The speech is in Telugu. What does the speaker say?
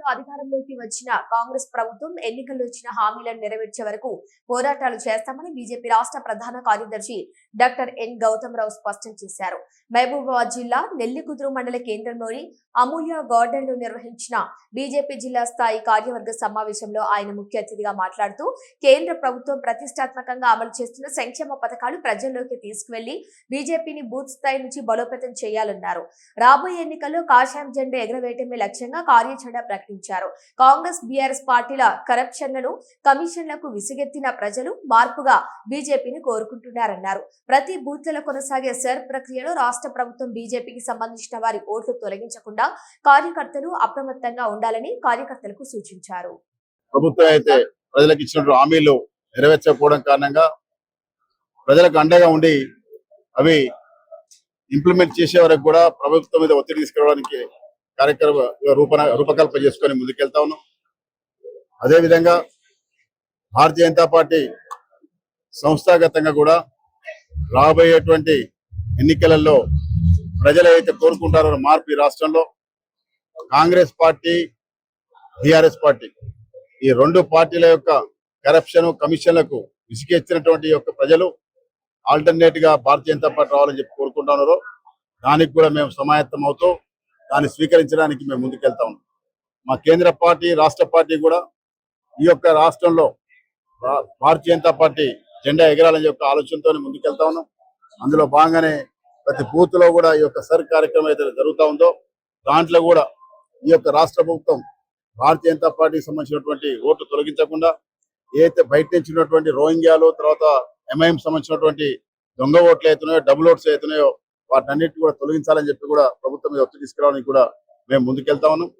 రాష్ట్రంలో అధికారంలోకి వచ్చిన కాంగ్రెస్ ప్రభుత్వం ఎన్నికల్లో ఇచ్చిన హామీలను నెరవేర్చే వరకు పోరాటాలు చేస్తామని బీజేపీ రాష్ట్ర ప్రధాన కార్యదర్శి డాక్టర్ ఎన్ గౌతమ్ రావు స్పష్టం చేశారు. మహబూబాబాద్ జిల్లా నెల్లికుదురు మండల కేంద్రంలోని అమూల్య గార్డెన్ లో నిర్వహించిన బీజేపీ జిల్లా స్థాయి కార్యవర్గ సమావేశంలో ఆయన ముఖ్య అతిథిగా మాట్లాడుతూ కేంద్ర ప్రభుత్వం ప్రతిష్టాత్మకంగా అమలు చేస్తున్న సంక్షేమ పథకాలు ప్రజల్లోకి తీసుకువెళ్లి బీజేపీని బూత్ స్థాయి నుంచి బలోపేతం చేయాలన్నారు. రాబోయే ఎన్నికల్లో కాషాయం జెండా ఎగరవేయటమే లక్ష్యంగా కార్యాచరణ ప్రకటించారు. కాంగ్రెస్ బీఆర్ఎస్ పార్టీల కరప్షన్లను కమిషన్లకు విసిగెత్తిన ప్రజలు మార్పుగా బీజేపీని కోరుకుంటున్నారన్నారు. ప్రతి బూత్లలో కొనసాగే సర్ ప్రక్రియలో రాష్ట్ర ప్రభుత్వం బీజేపీకి సంబంధించిన వారి ఓట్లు తొలగించకుండా కార్యకర్తలు అప్రమత్తంగా ఉండాలని కార్యకర్తలకు సూచించారు. ప్రభుత్వం అయితే ప్రజలకు ఇచ్చిన హామీలు నెరవేర్చకపోవడం కారణంగా ప్రజలకు అండగా ఉండి అవి ఇంప్లిమెంట్ చేసే వరకు కూడా ప్రభుత్వం మీద ఒత్తిడి తీసుకురావడానికి కార్యక్రమ రూపకల్పన చేసుకొని ముందుకెళ్తా ఉన్నాం. అదేవిధంగా భారతీయ జనతా పార్టీ సంస్థాగతంగా కూడా రాబోయేటువంటి ఎన్నికలలో ప్రజలు ఏదైతే కోరుకుంటారో మార్పు ఈ రాష్ట్రంలో కాంగ్రెస్ పార్టీ బీఆర్ఎస్ పార్టీ ఈ రెండు పార్టీల యొక్క కరప్షన్ కమిషన్లకు విసిగెచ్చినటువంటి యొక్క ప్రజలు ఆల్టర్నేట్ గా భారతీయ జనతా పార్టీ రావాలని చెప్పి కోరుకుంటున్నారో దానికి కూడా మేము సమాయత్తం అవుతూ దాన్ని స్వీకరించడానికి మేము ముందుకెళ్తా ఉన్నాం. మా కేంద్ర పార్టీ రాష్ట్ర పార్టీ కూడా ఈ యొక్క రాష్ట్రంలో భారతీయ జనతా పార్టీ జెండా ఎగరాలని యొక్క ఆలోచనతో ముందుకెళ్తా ఉన్నాం. అందులో భాగంగానే ప్రతి బూత్ లో కూడా ఈ యొక్క సర్ కార్యక్రమం అయితే జరుగుతూ ఉందో దాంట్లో కూడా ఈ యొక్క రాష్ట్ర ప్రభుత్వం భారతీయ జనతా పార్టీకి సంబంధించినటువంటి ఓట్లు తొలగించకుండా ఏదైతే బయట నుంచి ఉన్నటువంటి రోహింగ్యాలు తర్వాత ఎంఐఎం సంబంధించినటువంటి దొంగ ఓట్లు అవుతున్నాయో డబుల్ ఓట్స్ అవుతున్నాయో వాటన్నిటి కూడా తొలగించాలని చెప్పి కూడా ప్రభుత్వం మీద ఒత్తిడి తీసుకురావడానికి కూడా మేము ముందుకెళ్తా ఉన్నాం.